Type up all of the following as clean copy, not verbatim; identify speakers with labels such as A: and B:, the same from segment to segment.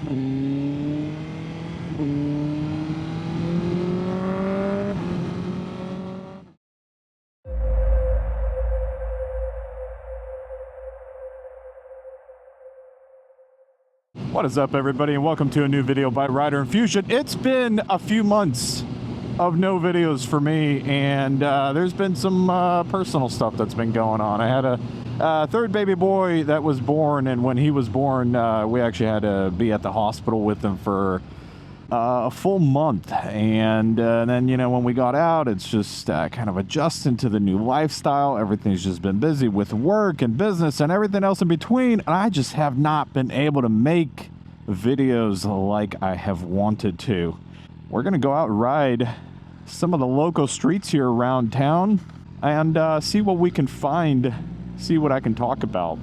A: What is up, everybody, and welcome to a new video by Rider Infusion. It's been a few months of no videos for me, and there's been some personal stuff that's been going on. I had a third baby boy that was born, and when he was born, we actually had to be at the hospital with him for a full month. And then, you know, when we got out, it's just kind of adjusting to the new lifestyle. Everything's just been busy with work and business and everything else in between. And I just have not been able to make videos like I have wanted to. We're going to go out and ride some of the local streets here around town and see what we can find, see what I can talk about.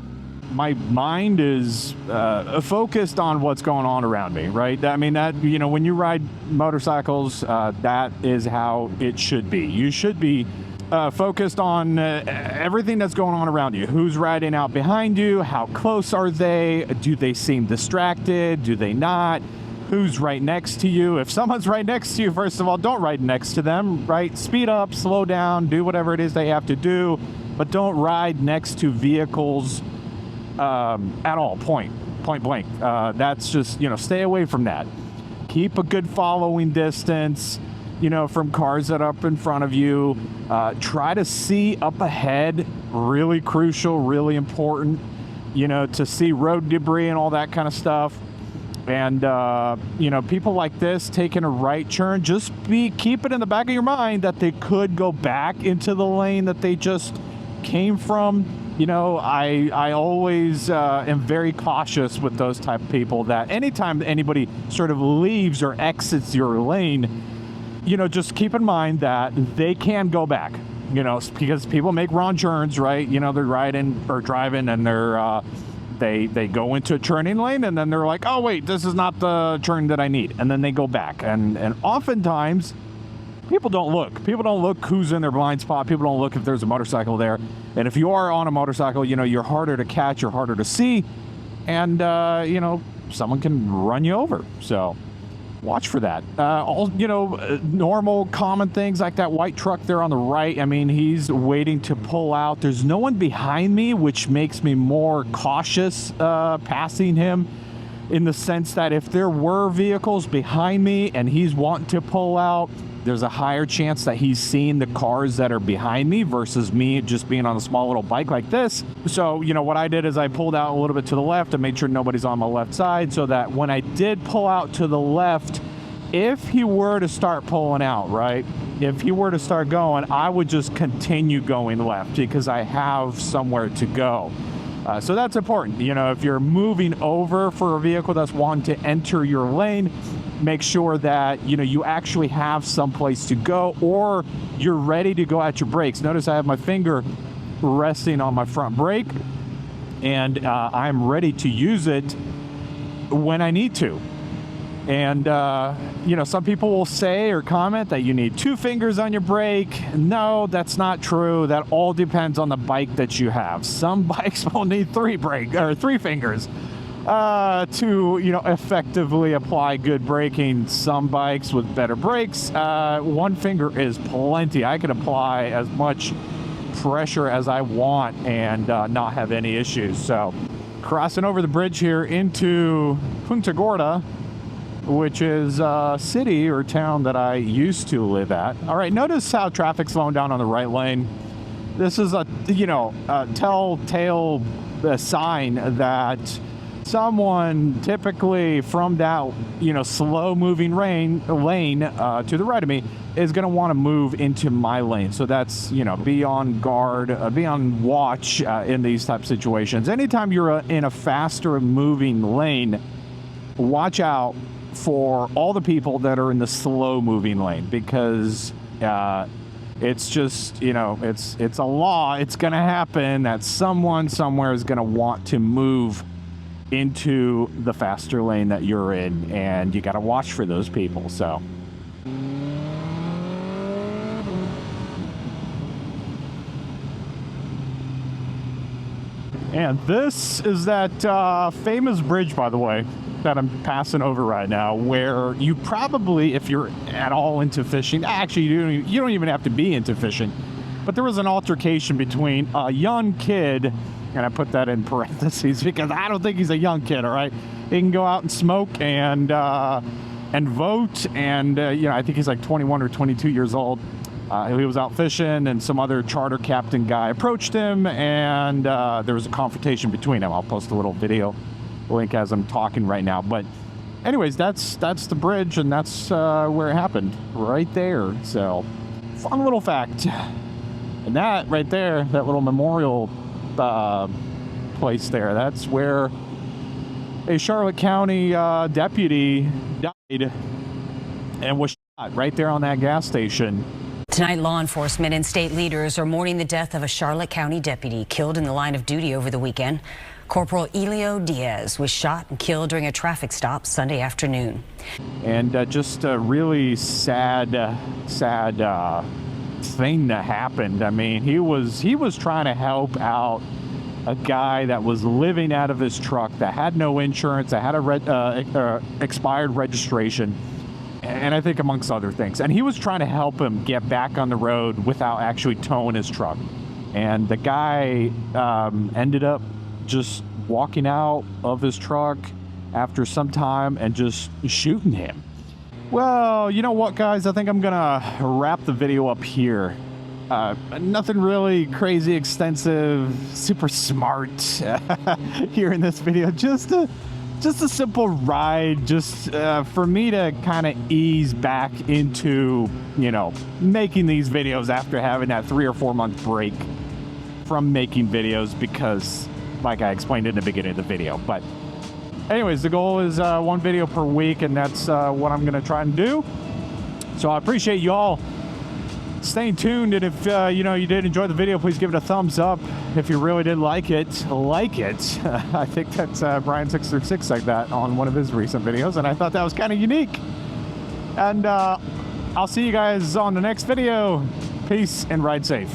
A: My mind is focused on what's going on around me, right? I mean, that, you know, when you ride motorcycles, that is how it should be. You should be focused on everything that's going on around you. Who's riding out behind you? How close are they? Do they seem distracted? Do they not? Who's right next to you? If someone's right next to you, first of all, don't ride next to them, right? Speed up, slow down, do whatever it is they have to do, but don't ride next to vehicles at all, point blank. That's just, you know, stay away from that. Keep a good following distance, you know, from cars that are up in front of you. Try to see up ahead, really crucial, really important, you know, to see road debris and all that kind of stuff. And, you know, people like this taking a right turn, just keep it in the back of your mind that they could go back into the lane that they just came from. You know, I always am very cautious with those type of people, that anytime anybody sort of leaves or exits your lane, you know, just keep in mind that they can go back, you know, because people make wrong turns, right? You know, they're riding or driving and they're, they go into a turning lane and then they're like, oh, wait, this is not the turn that I need. And then they go back. And oftentimes, people don't look. People don't look who's in their blind spot. People don't look if there's a motorcycle there. And if you are on a motorcycle, you know, you're harder to catch, you're harder to see. And, you know, someone can run you over. So watch for that. All, you know, normal, common things like that white truck there on the right. I mean, he's waiting to pull out. There's no one behind me, which makes me more cautious passing him, in the sense that if there were vehicles behind me and he's wanting to pull out, there's a higher chance that he's seeing the cars that are behind me versus me just being on a small little bike like this. So, you know, what I did is I pulled out a little bit to the left and made sure nobody's on my left side, so that when I did pull out to the left, if he were to start pulling out, right, if he were to start going, I would just continue going left because I have somewhere to go. So that's important. You know, if you're moving over for a vehicle that's wanting to enter your lane, make sure that, you know, you actually have someplace to go, or you're ready to go at your brakes. Notice I have my finger resting on my front brake, and I'm ready to use it when I need to. And, you know, some people will say or comment that you need 2 fingers on your brake. No, that's not true. That all depends on the bike that you have. Some bikes will need 3 fingers to, you know, effectively apply good braking. Some bikes with better brakes, 1 finger is plenty. I can apply as much pressure as I want and not have any issues. So crossing over the bridge here into Punta Gorda, which is a city or town that I used to live at. All right, notice how traffic's slowing down on the right lane. This is a, you know, a telltale sign that someone typically from that, you know, slow moving lane to the right of me is going to want to move into my lane. So that's, you know, be on guard, be on watch in these type of situations. Anytime you're in a faster moving lane, watch out for all the people that are in the slow moving lane, because it's just, you know, it's a law. It's going to happen that someone somewhere is going to want to move into the faster lane that you're in, and you got to watch for those people. So And this is that famous bridge, by the way, that I'm passing over right now, where you probably, if you're at all into fishing, actually you don't even have to be into fishing, but there was an altercation between a young kid, and I put that in parentheses because I don't think he's a young kid, all right? He can go out and smoke and vote, and you know, I think he's like 21 or 22 years old. He was out fishing, and some other charter captain guy approached him, and there was a confrontation between them. I'll post a little video link as I'm talking right now. But anyways, that's the bridge, and that's where it happened, right there. So, fun little fact. And that right there, that little memorial place there, that's where a Charlotte County deputy died and was shot right there on that gas station.
B: Tonight, law enforcement and state leaders are mourning the death of a Charlotte County deputy killed in the line of duty over the weekend. Corporal Elio Diaz was shot and killed during a traffic stop Sunday afternoon.
A: And just a really sad thing that happened. I mean, he was trying to help out a guy that was living out of his truck, that had no insurance, that had a expired registration, and I think amongst other things. And he was trying to help him get back on the road without actually towing his truck. And the guy ended up just walking out of his truck after some time and just shooting him. Well, you know what, guys? I think I'm gonna wrap the video up here. Nothing really crazy extensive, super smart here in this video. Just a simple ride, just for me to kind of ease back into, you know, making these videos after having that 3 or 4 month break from making videos, because like I explained in the beginning of the video. But anyways, the goal is 1 video per week, and that's what I'm gonna try and do. So I appreciate you all staying tuned, and if you know, you did enjoy the video, please give it a thumbs up. If you really did like it. I think that's Brian636 like that on one of his recent videos, and I thought that was kind of unique. And I'll see you guys on the next video. Peace and ride safe.